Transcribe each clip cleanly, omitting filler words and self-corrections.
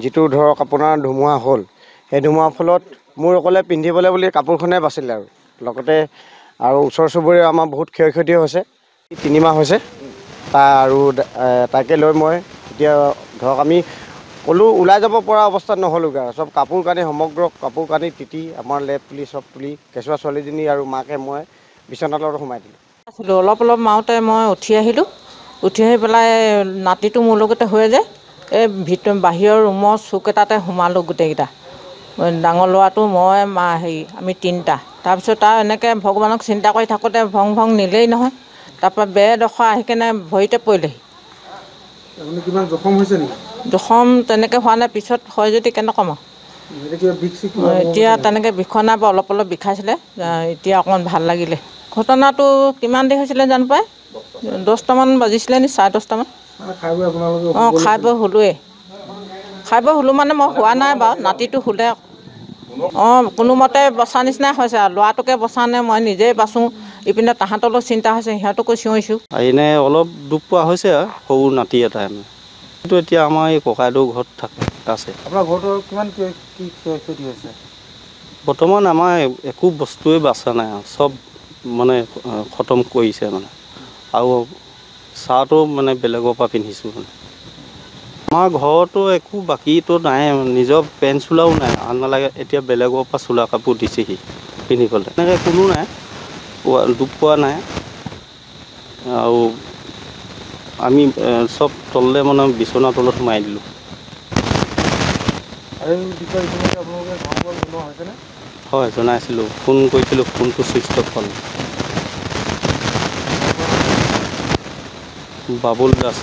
যিটো ধৰক আপোনাৰ ধুমুহা হ'ল, সেই ধুমুহাৰ ফলত মোৰ অকলে পিন্ধিবলৈ বুলি কাপোৰখনে বাচিলে লগতে আৰু ওচৰ চুবুৰীয়া আমাৰ বহুত ক্ষয়ক্ষতি হৈছে। 3 মাহ হৈছে আৰু তাকে লৈ মই এতিয়া ধৰক আমি ক'লো ওলাই যাব পৰা অৱস্থাত নহ'লোগৈ আৰু চব কাপোৰ কানি সমগ্ৰ কাপোৰ কানি তিতি আমাৰ লেপ তুলি চব তুলি কেঁচুৱা ছোৱালীজনী আৰু মাকে মই বিচনাৰ তলত সোমাই দিলোঁ। অলপ মাৰোঁতে মই উঠি আহিলোঁ। উঠি আহি পেলাই নাতিটো মোৰ লগতে হৈ যায় এই বাহিৰৰ ৰুমৰ চুক এটাতে সোমালোঁ গোটেইকেইটা। ডাঙৰ ল'ৰাটো মই আমি 3টা। তাৰপিছত এনেকৈ ভগৱানক চিন্তা কৰি থাকোঁতে ভং নিলেই নহয়। তাৰপৰা বেডখৰ আহি কেনে ভৰিতে পৰিলেহি। আপুনি কিমান জখম হৈছে নেকি? জখম তেনেকৈ হোৱা নাই, পিছত হয় যদি কেনেকৈ ক'ম আৰু। এতিয়া তেনেকৈ বিষনা বা অলপ বিষাইছিলে, এতিয়া অকণমান ভাল লাগিলে। ঘটনাটো কিমান দেৰি হৈছিলে জানো পাই, 10টামান বাজিছিলে নি, 10:30টামান। খাই বৈ শুলোৱে। খাই বৈ শুলো মানে মই হোৱা নাই বাৰু, নাতিটো শুলে। কোনোমতে বচা নিচিনাই হৈছে আৰু ল'ৰাটোকে বচা নে মই নিজেই বাচোঁ। ইপিনে তাহাঁতলৈ চিন্তা হৈছে, সিহঁতকো চিঞৰিছোঁ। এনে অলপ দুখ পোৱা হৈছে আৰু সৰু নাতি এটাই কিন্তু এতিয়া আমাৰ এই ককাইদেউ ঘৰত আছে। আপোনাৰ ঘৰটো কিমান কি ক্ষতি হৈছে? বৰ্তমান আমাৰ একো বস্তুৱে বাচা নাই আৰু চব মানে খতম কৰিছে মানে, আৰু চাহটো মানে বেলেগৰ পৰা পিন্ধিছোঁ মানে। আমাৰ ঘৰতো একো বাকীতো নাই, নিজৰ পেণ্ট চোলাও নাই, ভাল নালাগে এতিয়া বেলেগৰ পৰা চোলা কাপোৰ দিছেহি পিন্ধিবলৈ। এনেকৈ কোনো নাই, দুখ পোৱা নাই আৰু আমি চব তললৈ মানে বিচনাৰ তলত সোমাই দিলোঁ। হয় জনাইছিলোঁ, ফোন কৰিছিলোঁ, ফোনটো ছুইচ অফ হ'ল। বাবুল দাস।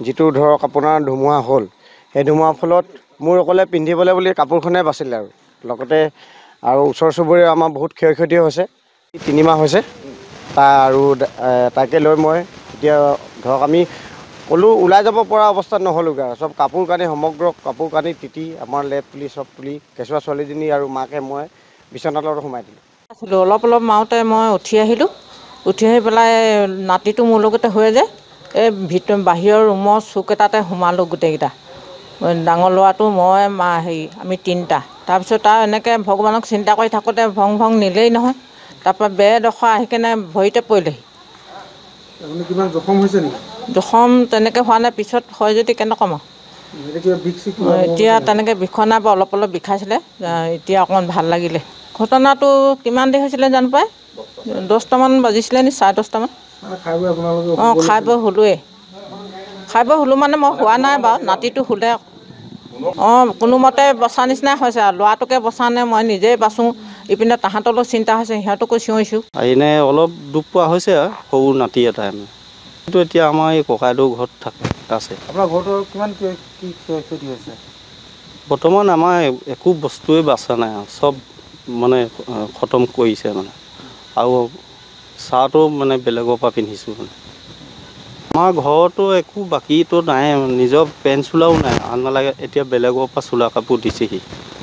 যিটো ধৰক আপোনাৰ ধুমুহা হ'ল, সেই ধুমুহাৰ ফলত মোৰ অকলে পিন্ধিবলৈ বুলি কাপোৰখনে বাচিলে লগতে আৰু ওচৰ চুবুৰীয়া আমাৰ বহুত ক্ষয়ক্ষতি হৈছে। 3 মাহ হৈছে আৰু তাকে লৈ মই এতিয়া ধৰক আমি ক'লো ওলাই যাব পৰা অৱস্থাত নহ'লোগৈ আৰু চব কাপোৰ কানি সমগ্ৰ কাপোৰ কানি তিতি আমাৰ লেপ তুলি চব তুলি কেঁচুৱা ছোৱালীজনী আৰু মাকে মই বিচনাৰ তলত সোমাই দিলোঁ। অলপ মাৰোঁতে মই উঠি আহিলোঁ। উঠি আহি পেলাই নাতিটো মোৰ লগতে হৈ যায় এই বাহিৰৰ ৰুমৰ চুক এটাতে সোমালোঁ গোটেইকেইটা। ডাঙৰ ল'ৰাটো মই আমি 3টা। তাৰপিছত এনেকৈ ভগৱানক চিন্তা কৰি থাকোঁতে ভং নিলেই নহয়। তাৰপৰা বেডখৰ আহি কেনে ভৰিতে পৰিলেহি। আপুনি কিমান জখম হৈছে নেকি? জখম তেনেকৈ হোৱা নাই, পিছত হয় যদি কেনেকৈ ক'ম আৰু। এতিয়া তেনেকৈ বিষনা বা অলপ বিষাইছিলে, এতিয়া অকণমান ভাল লাগিলে। ঘটনাটো কিমান দেৰি হৈছিলে জানো পাই, 10টামান বাজিছিলে নি, 10:30টামান। খাই বৈ শুলোৱে। খাই বৈ শুলো মানে মই হোৱা নাই বাৰু, নাতিটো শুলে। কোনোমতে বচা নিচিনাই হৈছে আৰু ল'ৰাটোকে বচা নে মই নিজেই বাচোঁ। ইপিনে তাহাঁতলৈ চিন্তা হৈছে, সিহঁতকো চিঞৰিছোঁ। এনে অলপ দুখ পোৱা হৈছে আৰু সৰু নাতি এটাই কিন্তু এতিয়া আমাৰ এই ককাইদেউ ঘৰত আছে। আপোনাৰ ঘৰটো কিমান কি ক্ষতি হৈছে? বৰ্তমান আমাৰ একো বস্তুৱে বাচা নাই আৰু চব মানে খতম কৰিছে মানে, আৰু চাহটো মানে বেলেগৰ পৰা পিন্ধিছোঁ মানে। আমাৰ ঘৰতো একো বাকীতো নাই, নিজৰ পেণ্ট চোলাও নাই, ভাল নালাগে এতিয়া বেলেগৰ পৰা চোলা কাপোৰ দিছেহি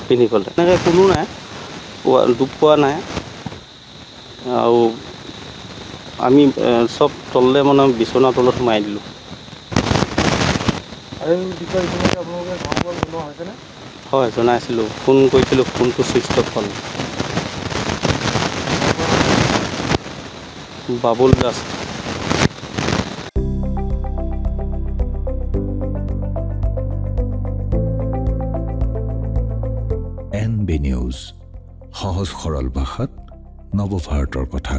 পিন্ধিবলৈ। এনেকৈ কোনো নাই, দুখ পোৱা নাই আৰু আমি চব তললৈ মানে বিচনাৰ তলত সোমাই দিলোঁ। হয় জনাইছিলোঁ, ফোন কৰিছিলোঁ, ফোনটো ছুইচ অফ হ'ল। বাবুল দাস। NB নিউজ, সহজ সৰল ভাষাত নৱভাৰতৰ কথা।